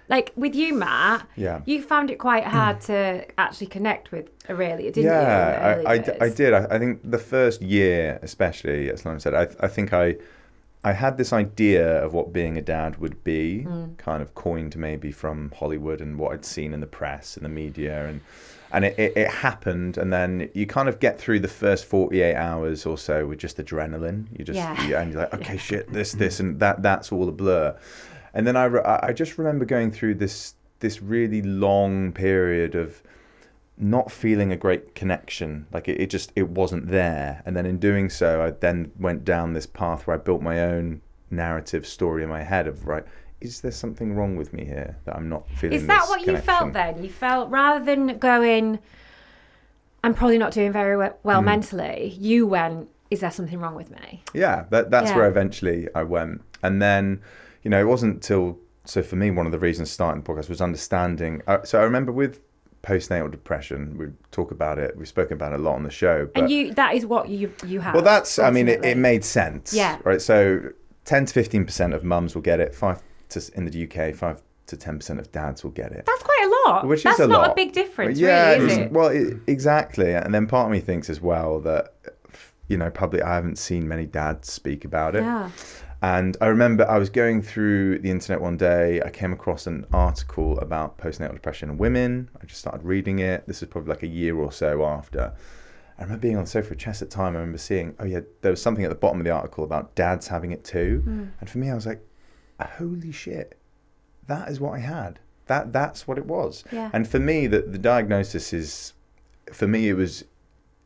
Like with you, Matt, you found it quite hard to actually connect with Aurelia, didn't you? Yeah, I did. I think the first year, especially, as Lauren said, I think I had this idea of what being a dad would be, kind of coined maybe from Hollywood and what I'd seen in the press and the media, and it happened, and then you kind of get through the first 48 hours or so with just adrenaline. And you're like, okay, shit, this and that's all a blur. And then I just remember going through this really long period of not feeling a great connection. Like it wasn't there. And then in doing so, I then went down this path where I built my own narrative story in my head of, right, is there something wrong with me here that I'm not feeling? Is that this what connection? you felt then? You felt, rather than going, I'm probably not doing very well mentally, you went, is there something wrong with me? Yeah, that's where eventually I went. And then, it wasn't till, so for me, one of the reasons starting the podcast was understanding. So I remember with postnatal depression, we talk about it, we've spoken about it a lot on the show. But, and that is what you have. Well, that's, ultimately. I mean, it made sense. Yeah. Right. So 10 to 15% of mums will get it, in the UK, 5 to 10% of dads will get it. That's quite a lot. Which that's is a not lot. a big difference, yeah, really, is it? Well, exactly. And then part of me thinks as well that, probably I haven't seen many dads speak about it. Yeah. And I remember I was going through the internet one day. I came across an article about postnatal depression in women. I just started reading it. This is probably like a year or so after. I remember being on the sofa with Chess at the time. I remember seeing, there was something at the bottom of the article about dads having it too. And for me, I was like, holy shit, that is what I had. That's what it was. Yeah. And for me, the diagnosis is, for me,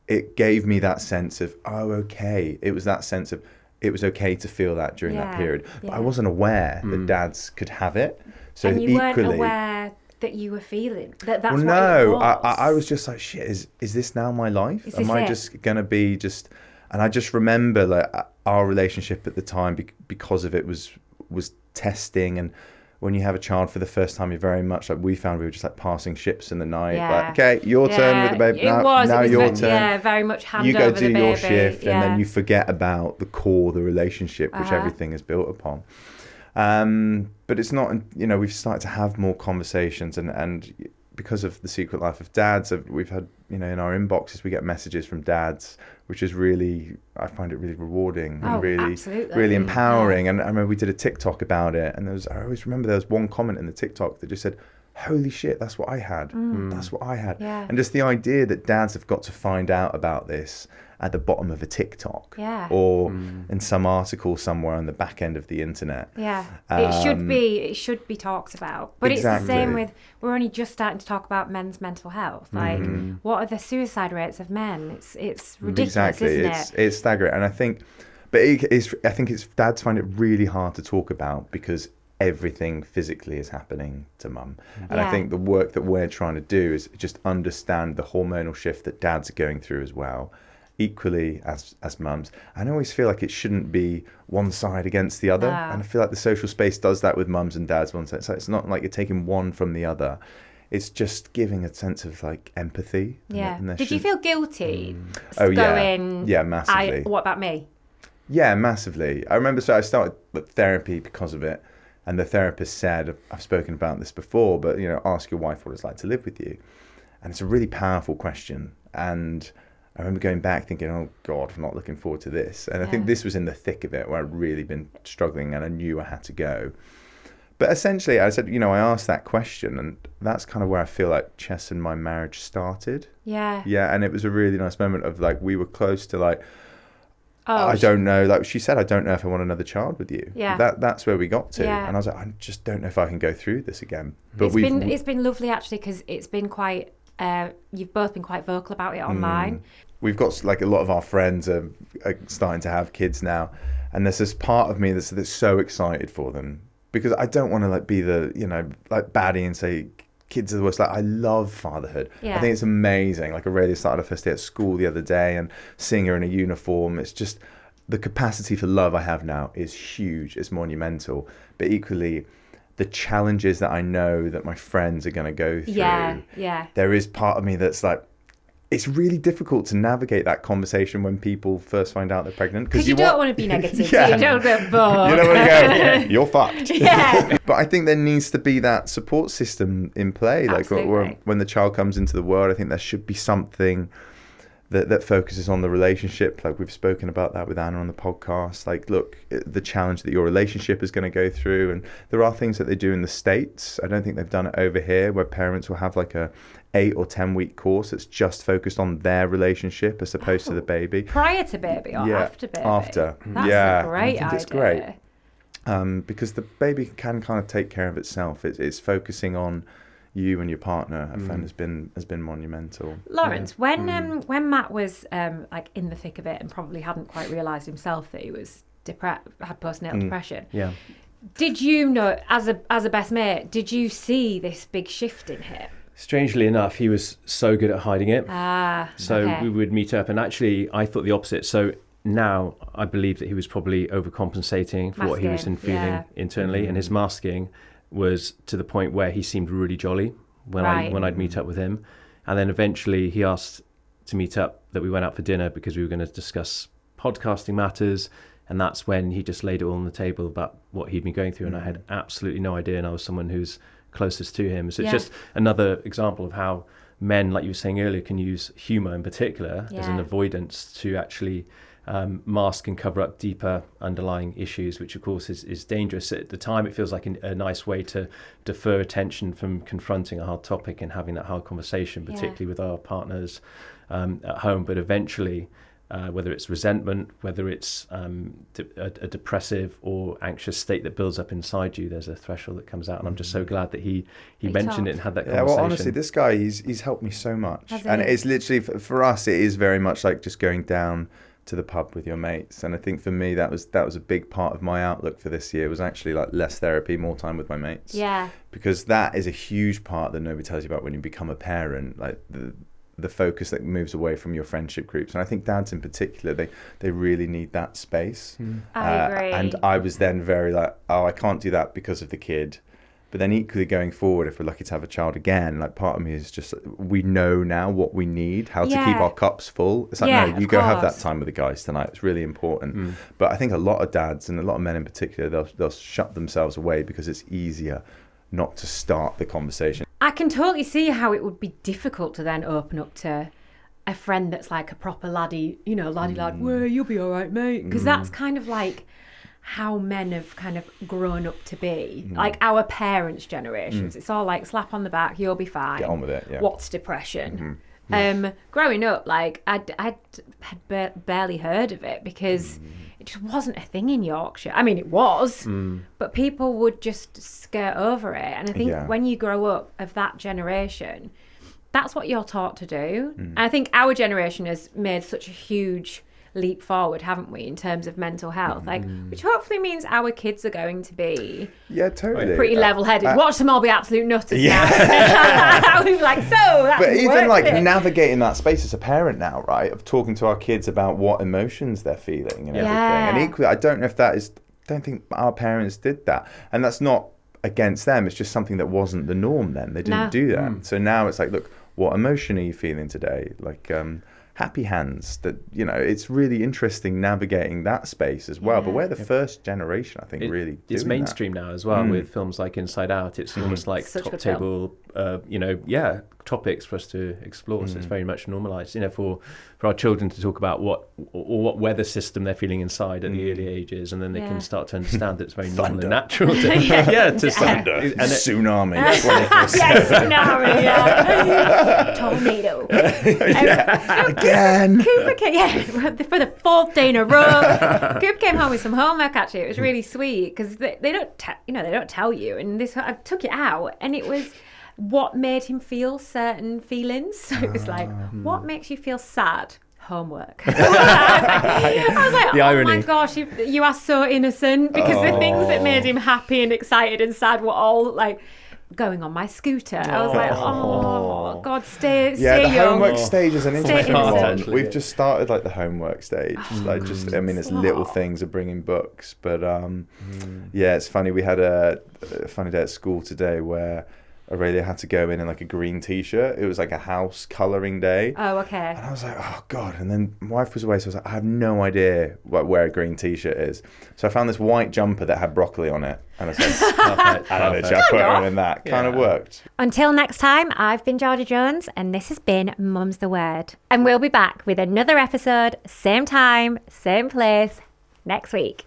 it gave me that sense of, okay. It was that sense of, it was okay to feel that during that period. But I wasn't aware that dads could have it. So and you equally, weren't aware that you were feeling that's well, what no, it was. I was just like, shit, is this now my life? Am I it? just going to be just... And I just remember like our relationship at the time, because of it, was testing. And when you have a child for the first time, you're very much like, we found we were just like passing ships in the night. Yeah. Like, okay, your turn with the baby. Now your turn. Yeah, very much hand you go over do the baby. your shift, and then you forget about the core, the relationship, which everything is built upon. But it's not, we've started to have more conversations, and because of the Secret Life of Dads, we've had, in our inboxes, we get messages from dads, which is really, I find it really rewarding and really empowering. And I remember we did a TikTok about it, and I always remember there was one comment in the TikTok that just said, holy shit, that's what I had. That's what I had. Yeah. And just the idea that dads have got to find out about this at the bottom of a TikTok or in some article somewhere on the back end of the internet. Yeah, it should be talked about. But exactly. It's the same with, we're only just starting to talk about men's mental health. Like, what are the suicide rates of men? It's ridiculous, isn't it? It's staggering. And I think, it's dads find it really hard to talk about because everything physically is happening to mum. And I think the work that we're trying to do is just understand the hormonal shift that dads are going through as well, equally as mums. And I always feel like it shouldn't be one side against the other. And I feel like the social space does that with mums and dads. So it's not like you're taking one from the other. It's just giving a sense of like empathy. Yeah. Did you feel guilty? Yeah, massively. What about me? Yeah, massively. I remember, so I started therapy because of it. And the therapist said, I've spoken about this before, but, ask your wife what it's like to live with you. And it's a really powerful question. And I remember going back thinking, oh God, I'm not looking forward to this. And I think this was in the thick of it where I'd really been struggling and I knew I had to go. But essentially I said, I asked that question, and that's kind of where I feel like Chess and my marriage started. Yeah. Yeah. And it was a really nice moment of like, we were close to like, I don't know, like she said, I don't know if I want another child with you. Yeah. That's where we got to. Yeah. And I was like, I just don't know if I can go through this again. But it's been lovely actually, because it's been quite, you've both been quite vocal about it online. We've got like a lot of our friends are starting to have kids now. And there's this part of me that's so excited for them, because I don't want to like be the, like baddie and say, kids are the worst. Like, I love fatherhood. Yeah. I think it's amazing. Like, Aurelia started her first day at school the other day, and seeing her in a uniform, it's just, the capacity for love I have now is huge. It's monumental. But equally, the challenges that I know that my friends are going to go through. Yeah. There is part of me that's like, it's really difficult to navigate that conversation when people first find out they're pregnant. Because you don't want to be negative, Yeah. so you don't go, "Bah." You don't want to go, you're fucked. Yeah. But I think there needs to be that support system in play. Absolutely. Like when the child comes into the world, I think there should be something that focuses on the relationship. Like we've spoken about that with Anna on the podcast. Like, look, the challenge that your relationship is going to go through. And there are things that they do in the States. I don't think they've done it over here, where parents will have like a 8 or 10 week course that's just focused on their relationship as opposed to the baby. Prior to baby or after baby? After. That's yeah, a great I think idea. it's great. Because the baby can kind of take care of itself. It's focusing on you and your partner. I found has been monumental. Lawrence, when Matt was like in the thick of it and probably hadn't quite realised himself that he was had postnatal depression. Yeah. Did you know, as a best mate, did you see this big shift in him? Strangely enough, he was so good at hiding it. So okay. we would meet up, and actually I thought the opposite. So now I believe that he was probably overcompensating for what he was feeling internally, and his masking was to the point where he seemed really jolly when I'd meet up with him. And then eventually he asked to meet up, that we went out for dinner because we were going to discuss podcasting matters. And that's when he just laid it all on the table about what he'd been going through. And I had absolutely no idea. And I was someone who's closest to him. So it's just another example of how men, like you were saying earlier, can use humour in particular as an avoidance to actually mask and cover up deeper underlying issues, which of course is dangerous. At the time, it feels like a nice way to defer attention from confronting a hard topic and having that hard conversation, particularly with our partners at home. But eventually, whether it's resentment, whether it's a depressive or anxious state that builds up inside you, there's a threshold that comes out. And I'm just so glad that he mentioned it and had that conversation. Yeah, well, honestly, this guy, he's helped me so much. And it's literally, for us, it is very much like just going down to the pub with your mates. And I think for me, that was a big part of my outlook for this year, was actually like less therapy, more time with my mates. Yeah. Because that is a huge part that nobody tells you about when you become a parent. Like the focus that moves away from your friendship groups. And I think dads in particular, they really need that space. I agree. And I was then very like, oh, I can't do that because of the kid. But then equally going forward, if we're lucky to have a child again, like part of me is just, we know now what we need, how to keep our cups full. It's like, no, you go have that time with the guys tonight. It's really important. But I think a lot of dads and a lot of men in particular, they'll shut themselves away because it's easier not to start the conversation. I can totally see how it would be difficult to then open up to a friend that's like a proper laddie, lad, well, you'll be all right, mate. Because that's kind of like how men have kind of grown up to be. Like our parents' generations. It's all like slap on the back, you'll be fine. Get on with it, yeah. What's depression? Growing up, like I'd barely heard of it because it just wasn't a thing in Yorkshire. I mean, it was, but people would just skirt over it. And I think when you grow up of that generation, that's what you're taught to do. And I think our generation has made such a huge leap forward, haven't we, in terms of mental health, like, which hopefully means our kids are going to be totally pretty level-headed. Watch them all be absolute nutters now. We'd be like, so that but even like it. navigating that space as a parent now, right, of talking to our kids about what emotions they're feeling and everything. And equally, I don't think our parents did that, and that's not against them, it's just something that wasn't the norm then. They didn't do that. So now it's like, look, what emotion are you feeling today? Like happy hands. That, it's really interesting navigating that space as well. But we're the first generation, I think, really doing it's mainstream now as well, with films like Inside Out. It's almost like top table topics for us to explore. So it's very much normalized, for our children to talk about what weather system they're feeling inside at the early ages, and then they can start to understand that it's very normal and natural to thunder and tsunami. Tsunami, tornado. Again. Cooper came, for the fourth day in a row. Cooper came home with some homework. Actually, it was really sweet because they don't they don't tell you. And this, I took it out, and it was what made him feel certain feelings. So it was like, what makes you feel sad? Homework. I was like, irony. My gosh, you are so innocent, because the things that made him happy and excited and sad were all like going on my scooter. I was like, oh God, stay the young. homework stage is an interesting one. innocent. We've just started like the homework stage. It's little things of bringing books, but it's funny. We had a funny day at school today where Aurelia had to go in like a green t-shirt. It was like a house colouring day. Oh, okay. And I was like, oh God. And then my wife was away, so I was like, I have no idea where a green t-shirt is. So I found this white jumper that had broccoli on it. And I was like, perfect. I put her in that. Kind of worked. Until next time, I've been Georgia Jones, and this has been Mum's the Word. And we'll be back with another episode, same time, same place, next week.